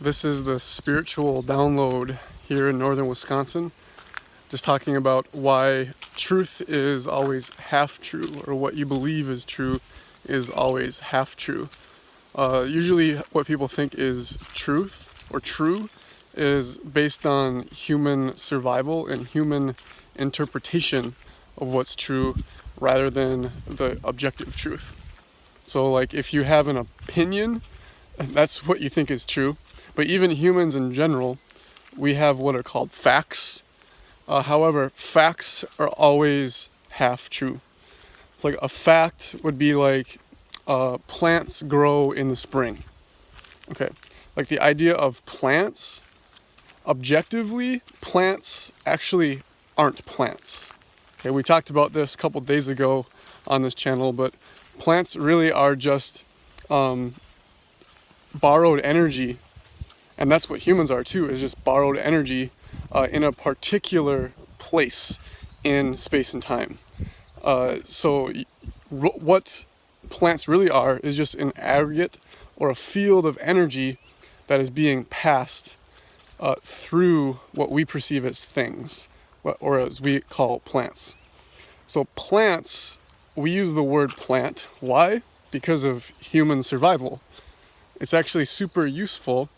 This is the spiritual download here in northern Wisconsin, just talking about why truth is always half true, or what you believe is true is always half true. Usually what people think is truth or true is based on human survival and human interpretation of what's true rather than the objective truth. So like if you have an opinion, that's what you think is true. But even humans in general, we have what are called facts. However, facts are always half true. It's like a fact would be like plants grow in the spring. Okay, like the idea of plants, objectively, plants actually aren't plants. Okay, we talked about this a couple days ago on this channel, but plants really are just borrowed energy. And that's what humans are too, is just borrowed energy in a particular place in space and time. What plants really are is just an aggregate or a field of energy that is being passed through what we perceive as things, or as we call plants. So plants, we use the word plant. Why? Because of human survival. It's actually super useful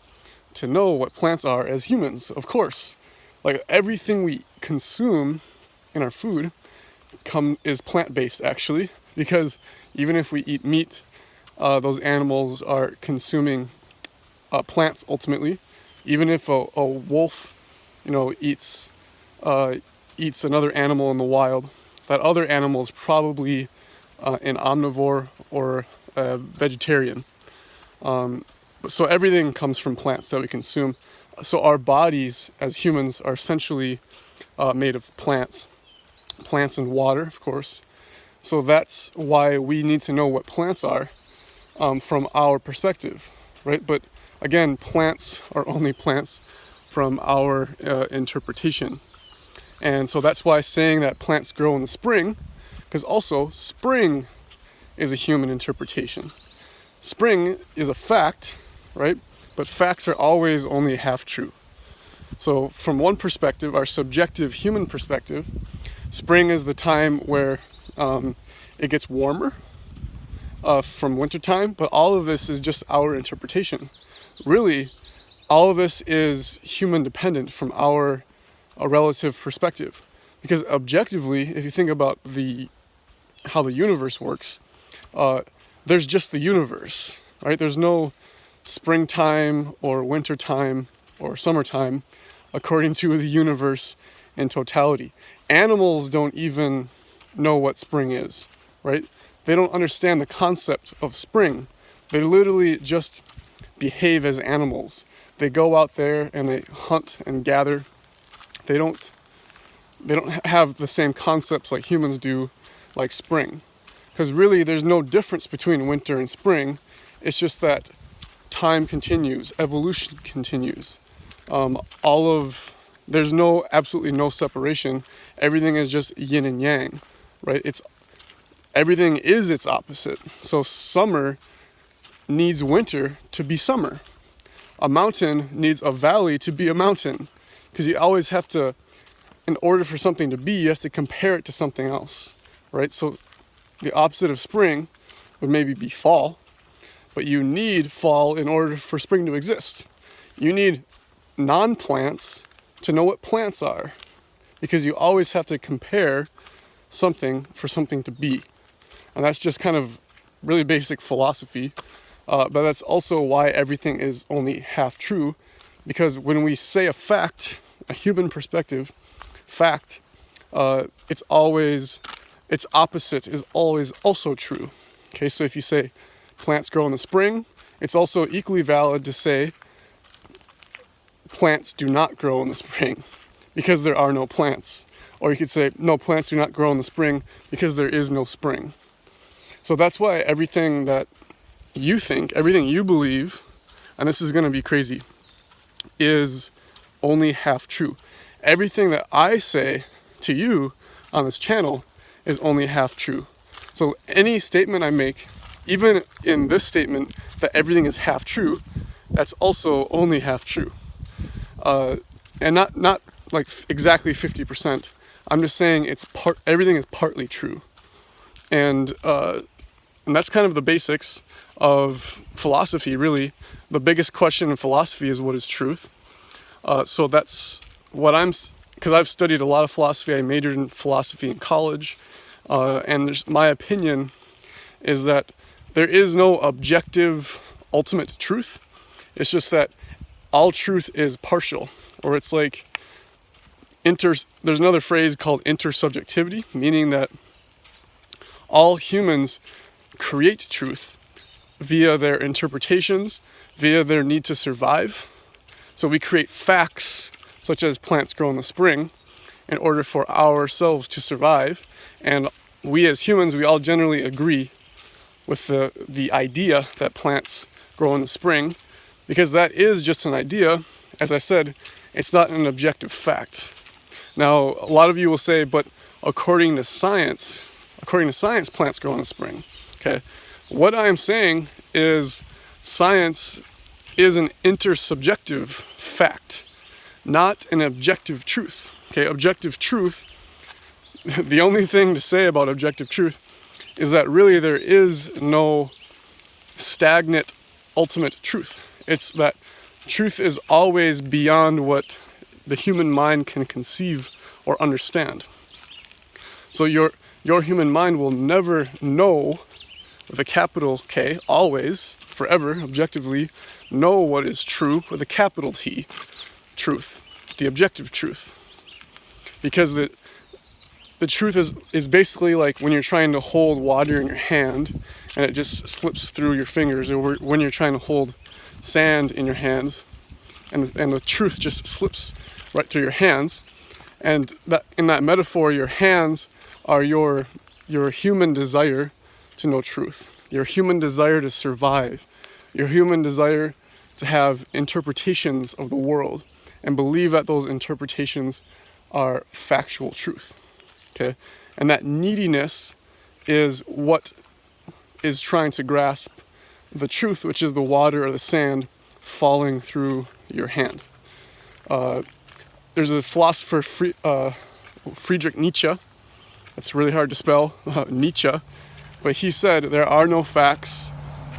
to know what plants are as humans, of course. Like everything we consume in our food is plant-based actually, because even if we eat meat, those animals are consuming plants ultimately. Even if a wolf, eats another animal in the wild, that other animal is probably an omnivore or a vegetarian. So everything comes from plants that we consume. So our bodies as humans are essentially made of plants and water, of course. So that's why we need to know what plants are from our perspective, right? But again, plants are only plants from our interpretation. And so that's why saying that plants grow in the spring, because also spring is a human interpretation. Spring is a fact, right? But facts are always only half true. So from one perspective, our subjective human perspective, spring is the time where it gets warmer from wintertime, but all of this is just our interpretation. Really, all of this is human dependent from our relative perspective. Because objectively, if you think about how the universe works, there's just the universe, right? There's no springtime or wintertime or summertime according to the universe in totality. Animals don't even know what spring is, right? They don't understand the concept of spring. They literally just behave as animals. They go out there and they hunt and gather. They don't have the same concepts like humans do, like spring. Because really there's no difference between winter and spring. It's just that time continues, evolution continues. There's absolutely no separation. Everything is just yin and yang, right? Everything is its opposite. So summer needs winter to be summer. A mountain needs a valley to be a mountain. Because you always have to, in order for something to be, you have to compare it to something else, right? So the opposite of spring would maybe be fall, but you need fall in order for spring to exist. You need non-plants to know what plants are, because you always have to compare something for something to be. And that's just kind of really basic philosophy, but that's also why everything is only half true, because when we say a fact, a human perspective, fact, its opposite is always also true. Okay, so if you say plants grow in the spring, it's also equally valid to say plants do not grow in the spring because there are no plants. Or you could say, no, plants do not grow in the spring because there is no spring. So that's why everything that you think, everything you believe, and this is going to be crazy, is only half true. Everything that I say to you on this channel is only half true. So any statement I make, even in this statement that everything is half true, that's also only half true. And not like exactly 50%. I'm just saying everything is partly true. And that's kind of the basics of philosophy, really. The biggest question in philosophy is, what is truth? So that's what because I've studied a lot of philosophy. I majored in philosophy in college. And my opinion is that there is no objective ultimate truth. It's just that all truth is partial, or it's like there's another phrase called intersubjectivity, meaning that all humans create truth via their interpretations, via their need to survive. So we create facts, such as plants grow in the spring, in order for ourselves to survive. And we as humans, we all generally agree with the idea that plants grow in the spring, because that is just an idea. As I said, it's not an objective fact. Now, a lot of you will say, but according to science, plants grow in the spring. Okay, what I'm saying is science is an intersubjective fact, not an objective truth. Okay, objective truth, the only thing to say about objective truth is that really there is no stagnant ultimate truth. It's that truth is always beyond what the human mind can conceive or understand. So your human mind will never know, with a capital K, always, forever, objectively, know what is true with a capital T, truth, the objective truth. Because the truth is basically like when you're trying to hold water in your hand and it just slips through your fingers, or when you're trying to hold sand in your hands and the truth just slips right through your hands. And that in that metaphor, your hands are your human desire to know truth, your human desire to survive, your human desire to have interpretations of the world and believe that those interpretations are factual truth. Okay? And that neediness is what is trying to grasp the truth, which is the water or the sand falling through your hand. There's a philosopher, Friedrich Nietzsche. It's really hard to spell, Nietzsche. But he said, there are no facts,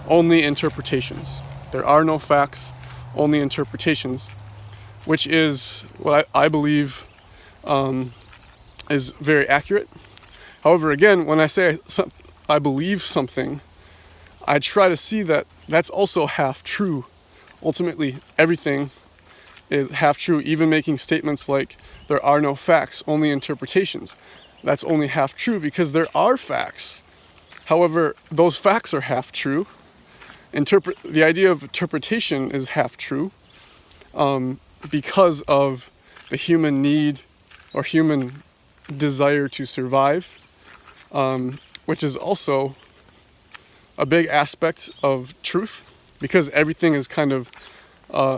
only interpretations. There are no facts, only interpretations. Which is what I believe is very accurate. However, again, when I say I believe something, I try to see that that's also half true. Ultimately, everything is half true, even making statements like there are no facts, only interpretations. That's only half true because there are facts. However, those facts are half true. The idea of interpretation is half true because of the human need or human desire to survive, which is also a big aspect of truth, because everything is kind of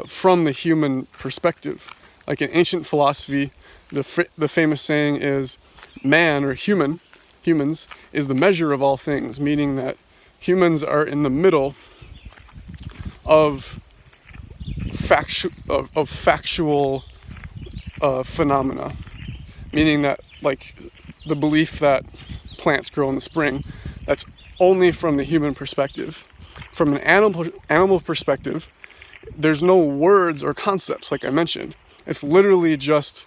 from the human perspective. Like in ancient philosophy, the famous saying is, man or humans is the measure of all things, meaning that humans are in the middle of factual phenomena, meaning that like the belief that plants grow in the spring, that's only from the human perspective. From an animal perspective, there's no words or concepts, like I mentioned. It's literally just,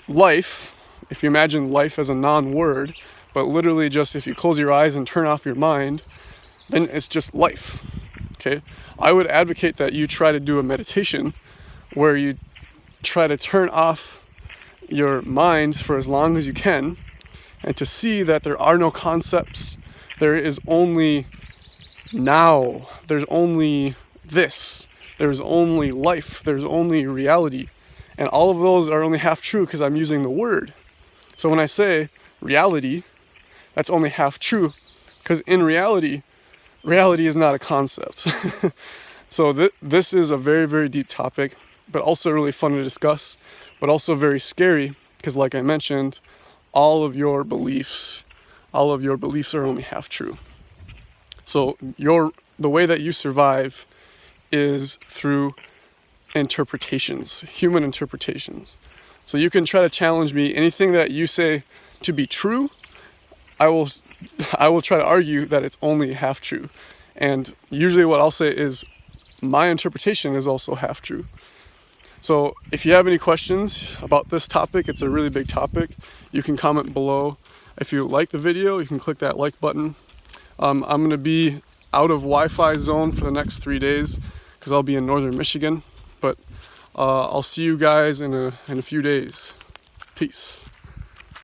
life. If you imagine life as a non-word, but literally just if you close your eyes and turn off your mind, then it's just life. Okay? I would advocate that you try to do a meditation where you try to turn off your mind for as long as you can, and to see that there are no concepts. There is only now. There's only this. There's only life. There's only reality. And all of those are only half true because I'm using the word. So when I say reality, that's only half true because in reality is not a concept. So this is a very, very deep topic, but also really fun to discuss, but also very scary because, like I mentioned, all of your beliefs are only half true. So the way that you survive is through interpretations, human interpretations. So you can try to challenge me. Anything that you say to be true, I will try to argue that it's only half true. And usually what I'll say is my interpretation is also half true. So if you have any questions about this topic, it's a really big topic, you can comment below. If you like the video, you can click that like button. I'm going to be out of Wi-Fi zone for the next 3 days because I'll be in northern Michigan. But I'll see you guys in a few days. Peace.